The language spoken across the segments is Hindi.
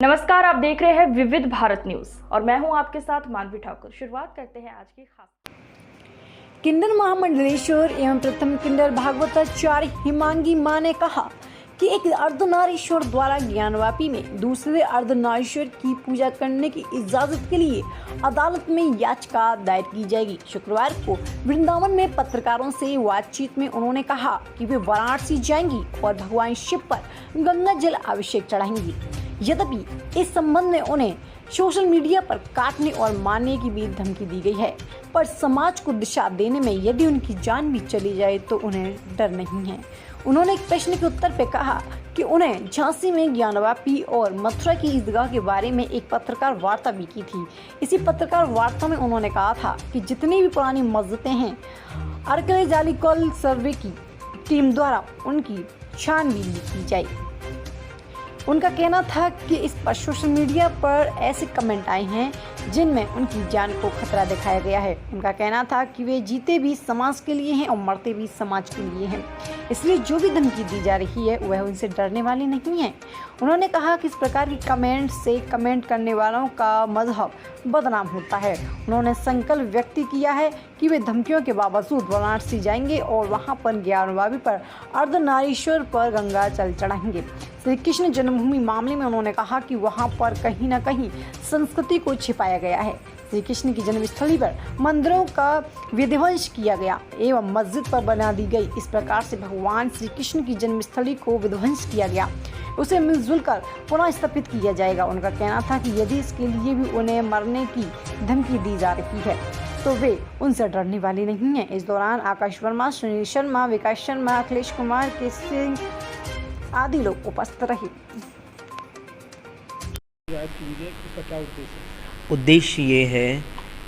नमस्कार, आप देख रहे हैं विविध भारत न्यूज और मैं हूं आपके साथ मानवी ठाकुर। शुरुआत करते हैं आज की खास। किन्नर महामंडलेश्वर एवं प्रथम किन्नर भागवताचार्य हिमांगी मां ने कहा कि एक अर्धनारीश्वर द्वारा ज्ञानवापी में दूसरे अर्धनारीश्वर की पूजा करने की इजाजत के लिए अदालत में याचिका दायर की जाएगी। शुक्रवार को वृंदावन में पत्रकारों से बातचीत में उन्होंने कहा कि वे वाराणसी जाएंगी और भगवान शिव पर गंगा जल अभिषेक चढ़ाएंगी। यद्यपि इस संबंध में उन्हें सोशल मीडिया पर काटने और मारने की भी धमकी दी गई है, पर समाज को दिशा देने में यदि उनकी जान भी चली जाए तो उन्हें डर नहीं है। उन्होंने एक प्रश्न के उत्तर पे कहा कि उन्हें झांसी में ज्ञानवापी और मथुरा की ईदगाह के बारे में एक पत्रकार वार्ता भी की थी। इसी पत्रकार वार्ता में उन्होंने कहा था कि जितनी भी पुरानी मस्जिदें हैं, आर्कियोलॉजिकल सर्वे की टीम द्वारा उनकी छानबीन की जाए। उनका कहना था कि इस पर सोशल मीडिया पर ऐसे कमेंट आए हैं जिनमें उनकी जान को खतरा दिखाया गया है। उनका कहना था कि वे जीते भी समाज के लिए हैं और मरते भी समाज के लिए हैं, इसलिए जो भी धमकी दी जा रही है वह उनसे डरने वाली नहीं है। उन्होंने कहा कि इस प्रकार की कमेंट से कमेंट करने वालों का मजहब बदनाम होता है। उन्होंने संकल्प व्यक्त किया है कि वे धमकियों के बावजूद वाराणसी जाएंगे और वहां पर ज्ञानवापी पर अर्धनारीश्वर पर गंगा जल चढ़ाएंगे। श्री कृष्ण जन्मभूमि मामले में उन्होंने कहा कि वहां पर कहीं न कहीं संस्कृति को छिपाया गया है। श्री कृष्ण की जन्मस्थली पर मंदिरों का विध्वंस किया गया एवं मस्जिद पर बना दी गई। इस प्रकार से भगवान श्री कृष्ण की जन्मस्थली को विध्वंस किया गया, उसे मिलजुल कर पुनः स्थापित किया जाएगा। उनका कहना था कि यदि इसके लिए भी उन्हें मरने की धमकी दी जा रही है तो वे उनसे डरने वाली नहीं है। इस दौरान आकाश वर्मा, सुनील शर्मा, विकास शर्मा, अखिलेश कुमार के सिंह आदि लोग उपस्थित रहे। उद्देश्य ये है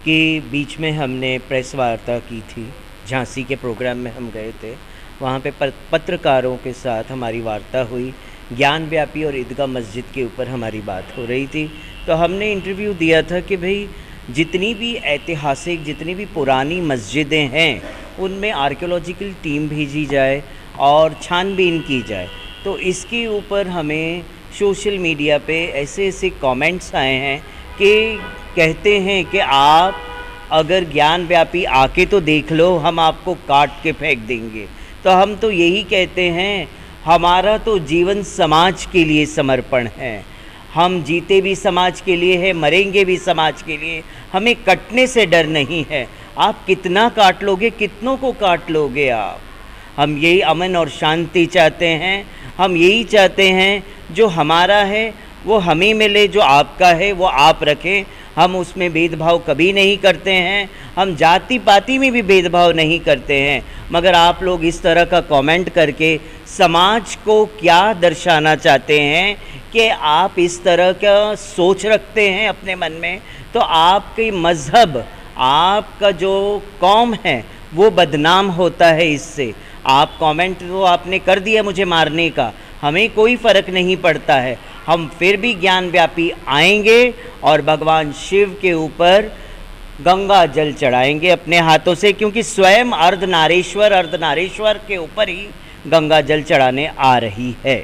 कि बीच में हमने प्रेस वार्ता की थी, झांसी के प्रोग्राम में हम गए थे, वहाँ पे पत्रकारों के साथ हमारी वार्ता हुई। ज्ञानव्यापी और ईदगाह मस्जिद के ऊपर हमारी बात हो रही थी, तो हमने इंटरव्यू दिया था कि भाई जितनी भी ऐतिहासिक, जितनी भी पुरानी मस्जिदें हैं उनमें आर्कियोलॉजिकल टीम भेजी जाए और छानबीन की जाए। तो इसके ऊपर हमें सोशल मीडिया पे ऐसे ऐसे कमेंट्स आए हैं कि कहते हैं कि आप अगर ज्ञानव्यापी आके तो देख लो, हम आपको काट के फेंक देंगे। तो हम तो यही कहते हैं, हमारा तो जीवन समाज के लिए समर्पण है। हम जीते भी समाज के लिए हैं, मरेंगे भी समाज के लिए। हमें कटने से डर नहीं है। आप कितना काट लोगे, कितनों को काट लोगे आप। हम यही अमन और शांति चाहते हैं। हम यही चाहते हैं जो हमारा है वो हमें मिले, जो आपका है वो आप रखें। हम उसमें भेदभाव कभी नहीं करते हैं, हम जाति पाति में भी भेदभाव नहीं करते हैं। मगर आप लोग इस तरह का कमेंट करके समाज को क्या दर्शाना चाहते हैं कि आप इस तरह का सोच रखते हैं अपने मन में, तो आपके मज़हब, आपका जो कौम है वो बदनाम होता है इससे। आप कमेंट तो आपने कर दिया मुझे मारने का, हमें कोई फ़र्क नहीं पड़ता है। हम फिर भी ज्ञानव्यापी आएंगे और भगवान शिव के ऊपर गंगा जल चढ़ाएंगे अपने हाथों से, क्योंकि स्वयं अर्धनारीश्वर के ऊपर ही गंगा जल चढ़ाने आ रही है।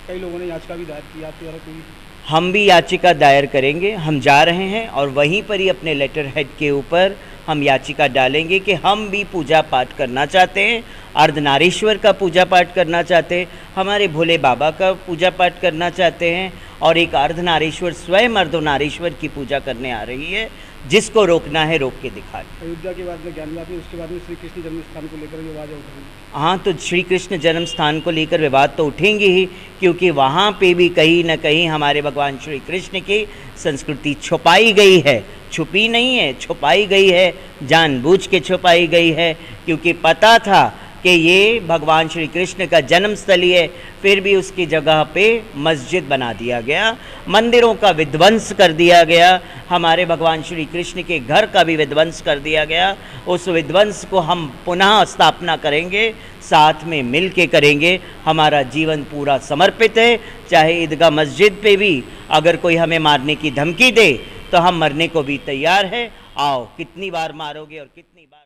कई लोगों ने याचिका भी दायर की, आपके द्वारा कोई? हम भी याचिका दायर करेंगे। हम जा रहे हैं और वहीं पर ही अपने लेटर हेड के ऊपर हम याचिका डालेंगे कि हम भी पूजा पाठ करना चाहते हैं, अर्धनारीश्वर का पूजा पाठ करना चाहते हैं, हमारे भोले बाबा का पूजा पाठ करना चाहते हैं, और एक अर्धनारीश्वर स्वयं अर्धनारीश्वर की पूजा करने आ रही है। जिसको रोकना है रोक के दिखा। अयोध्या के बाद में ज्ञानवापी, उसके बाद में श्री कृष्ण जन्म स्थान को लेकर विवाद उठेंगे। हाँ, तो श्री कृष्ण जन्म स्थान को लेकर विवाद तो उठेंगे ही, क्योंकि वहाँ पे भी कहीं न कहीं हमारे भगवान श्री कृष्ण की संस्कृति छुपाई गई है। छुपी नहीं है, छुपाई गई है, जानबूझ के छुपाई गई है, क्योंकि पता था कि ये भगवान श्री कृष्ण का जन्म स्थली है, फिर भी उसकी जगह पे मस्जिद बना दिया गया, मंदिरों का विध्वंस कर दिया गया, हमारे भगवान श्री कृष्ण के घर का भी विध्वंस कर दिया गया। उस विध्वंस को हम पुनः स्थापना करेंगे, साथ में मिल के करेंगे। हमारा जीवन पूरा समर्पित है। चाहे ईदगाह मस्जिद पे भी अगर कोई हमें मारने की धमकी दे तो हम मरने को भी तैयार है। आओ, कितनी बार मारोगे और कितनी बार